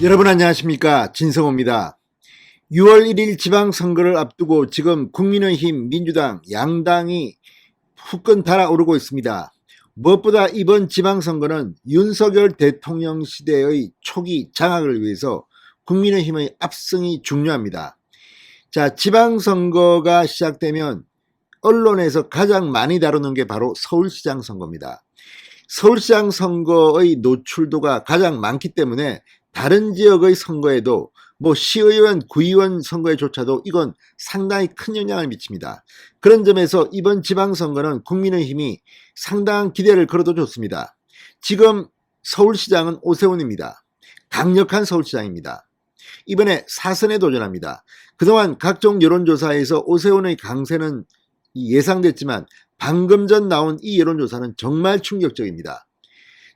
여러분 안녕하십니까, 진성호입니다. 6월 1일 지방선거를 앞두고 지금 국민의힘, 민주당 양당이 후끈 달아오르고 있습니다. 무엇보다 이번 지방선거는 윤석열 대통령 시대의 초기 장악을 위해서 국민의힘의 압승이 중요합니다. 자, 지방선거가 시작되면 언론에서 가장 많이 다루는 게 바로 서울시장 선거입니다. 서울시장 선거의 노출도가 가장 많기 때문에 다른 지역의 선거에도 시의원, 구의원 선거에조차도 이건 상당히 큰 영향을 미칩니다. 그런 점에서 이번 지방선거는 국민의힘이 상당한 기대를 걸어도 좋습니다. 지금 서울시장은 오세훈입니다. 강력한 서울시장입니다. 이번에 4선에 도전합니다. 그동안 각종 여론조사에서 오세훈의 강세는 예상됐지만 방금 전 나온 이 여론조사는 정말 충격적입니다.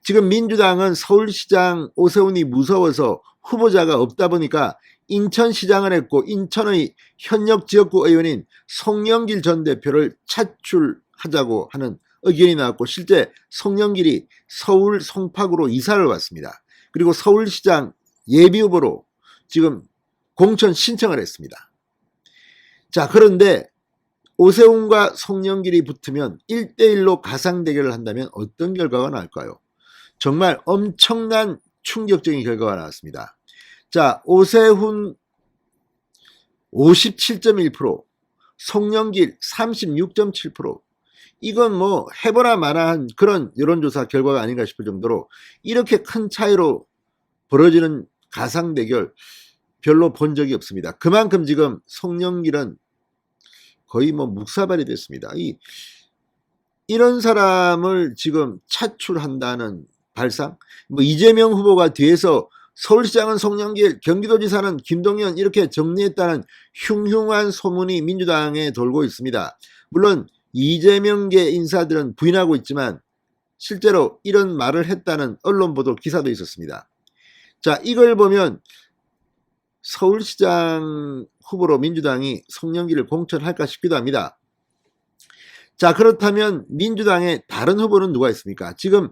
지금 민주당은 서울시장 오세훈이 무서워서 후보자가 없다 보니까 인천시장을 했고, 인천의 현역 지역구 의원인 송영길 전 대표를 차출하자고 하는 의견이 나왔고, 실제 송영길이 서울 송파구로 이사를 왔습니다. 그리고 서울시장 예비후보로 지금 공천 신청을 했습니다. 자, 그런데 오세훈과 송영길이 붙으면 1대1로 가상대결을 한다면 어떤 결과가 나올까요? 정말 엄청난 충격적인 결과가 나왔습니다. 자, 오세훈 57.1%, 송영길 36.7%, 이건 해보나 마나한 그런 여론조사 결과가 아닌가 싶을 정도로 이렇게 큰 차이로 벌어지는 가상대결 별로 본 적이 없습니다. 그만큼 지금 송영길은 거의 묵사발이 됐습니다. 이런 사람을 지금 차출한다는 발상? 이재명 후보가 뒤에서 서울시장은 송영길, 경기도지사는 김동연 이렇게 정리했다는 흉흉한 소문이 민주당에 돌고 있습니다. 물론 이재명계 인사들은 부인하고 있지만 실제로 이런 말을 했다는 언론 보도 기사도 있었습니다. 자, 이걸 보면 서울시장 후보로 민주당이 송영길을 공천할까 싶기도 합니다. 자, 그렇다면 민주당의 다른 후보는 누가 있습니까? 지금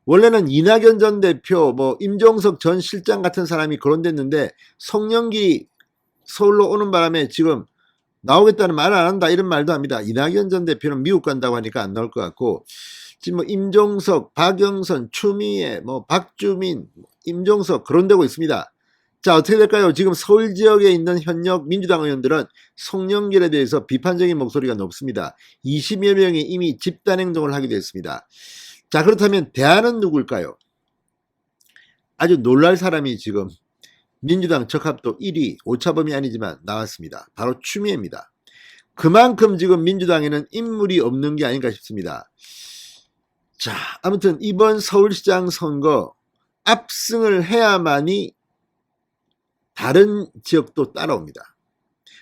원래는 이낙연 전 대표, 임종석 전 실장 같은 사람이 거론됐는데 송영길이 서울로 오는 바람에 지금 나오겠다는 말을 안 한다 이런 말도 합니다. 이낙연 전 대표는 미국 간다고 하니까 안 나올 것 같고, 지금 임종석, 박영선, 추미애, 박주민, 임종석 거론되고 있습니다. 자, 어떻게 될까요? 지금 서울 지역에 있는 현역 민주당 의원들은 송영길에 대해서 비판적인 목소리가 높습니다. 20여 명이 이미 집단행동을 하게 됐습니다. 자, 그렇다면 대안은 누굴까요? 아주 놀랄 사람이 지금 민주당 적합도 1위, 오차범위 아니지만 나왔습니다. 바로 추미애입니다. 그만큼 지금 민주당에는 인물이 없는 게 아닌가 싶습니다. 자, 아무튼 이번 서울시장 선거 압승을 해야만이 다른 지역도 따라옵니다.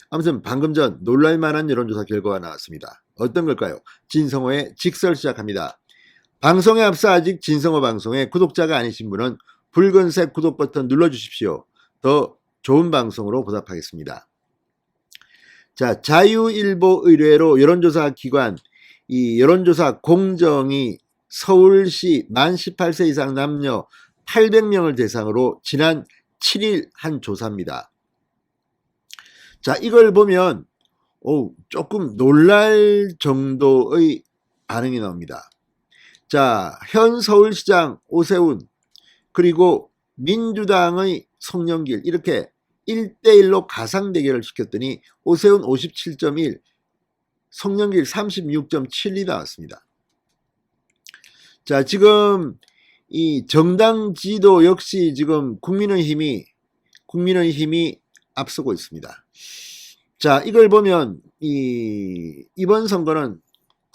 아무튼 방금 전 놀랄만한 여론조사 결과가 나왔습니다. 어떤 걸까요? 진성호의 직설 시작합니다. 방송에 앞서 아직 진성호 방송에 구독자가 아니신 분은 붉은색 구독 버튼 눌러주십시오. 더 좋은 방송으로 보답하겠습니다. 자, 자유일보 의뢰로 여론조사 기관, 이 여론조사 공정이 서울시 만 18세 이상 남녀 800명을 대상으로 지난 7일 한 조사입니다. 자, 이걸 보면 조금 놀랄 정도의 반응이 나옵니다. 자, 현 서울시장 오세훈, 그리고 민주당의 송영길, 이렇게 1대1로 가상대결을 시켰더니 오세훈 57.1, 송영길 36.7이 나왔습니다. 자, 지금 이 정당 지도 역시 지금 국민의힘이 앞서고 있습니다. 자, 이걸 보면 이번 선거는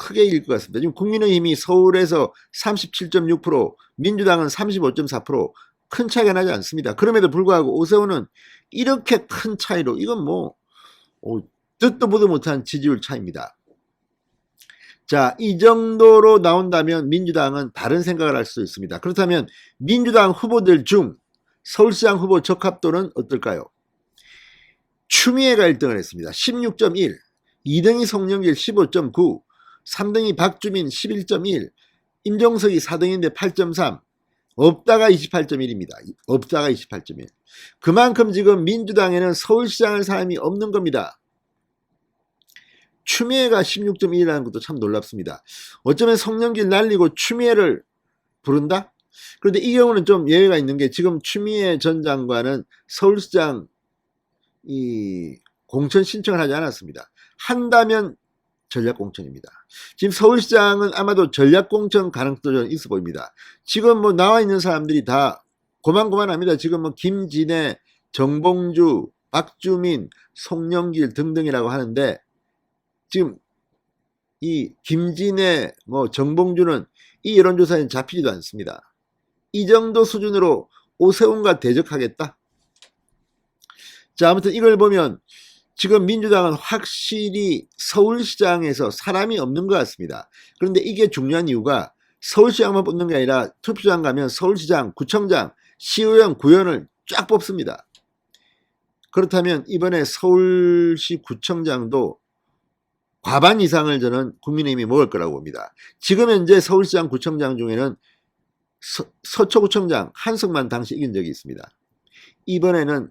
크게 이길 것 같습니다. 지금 국민의힘이 서울에서 37.6%, 민주당은 35.4%, 큰 차이가 나지 않습니다. 그럼에도 불구하고 오세훈은 이렇게 큰 차이로, 이건 듣도 보도 못한 지지율 차이입니다. 자, 이 정도로 나온다면 민주당은 다른 생각을 할 수 있습니다. 그렇다면 민주당 후보들 중 서울시장 후보 적합도는 어떨까요? 추미애가 1등을 했습니다. 16.1, 2등이 송영길 15.9, 3등이 박주민 11.1, 임종석이 4등인데 8.3, 없다가 28.1입니다. 없다가 28.1. 그만큼 지금 민주당에는 서울시장을 사람이 없는 겁니다. 추미애가 16.1이라는 것도 참 놀랍습니다. 어쩌면 송영길 날리고 추미애를 부른다? 그런데 이 경우는 좀 예외가 있는 게 지금 추미애 전 장관은 서울시장 공천 신청을 하지 않았습니다. 한다면 전략공천입니다. 지금 서울시장은 아마도 전략공천 가능성도 있어 보입니다. 지금 뭐 나와 있는 사람들이 다 고만고만합니다. 지금 뭐 김진애, 정봉주, 박주민, 송영길 등등이라고 하는데 지금 이 김진애, 뭐 정봉주는 이 여론조사에는 잡히지도 않습니다. 이 정도 수준으로 오세훈과 대적하겠다? 자, 아무튼 이걸 보면 지금 민주당은 확실히 서울시장에서 사람이 없는 것 같습니다. 그런데 이게 중요한 이유가 서울시장만 뽑는 게 아니라 투표장 가면 서울시장, 구청장, 시의원, 구의원을 쫙 뽑습니다. 그렇다면 이번에 서울시 구청장도 과반 이상을 저는 국민의힘이 먹을 거라고 봅니다. 지금 현재 서울시장 구청장 중에는 서초구청장 한석만 당시 이긴 적이 있습니다. 이번에는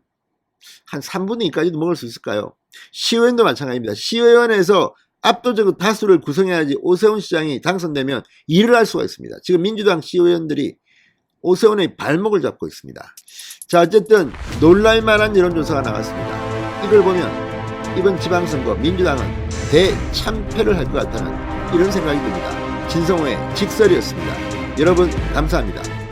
한 3분의 2까지도 먹을 수 있을까요? 시의원도 마찬가지입니다. 시의원에서 압도적으로 다수를 구성해야지 오세훈 시장이 당선되면 일을 할 수가 있습니다. 지금 민주당 시의원들이 오세훈의 발목을 잡고 있습니다. 자, 어쨌든 놀랄만한 여론조사가 나왔습니다. 이걸 보면 이번 지방선거 민주당은 대참패를 할 것 같다는 이런 생각이 듭니다. 진성호의 직설이었습니다. 여러분 감사합니다.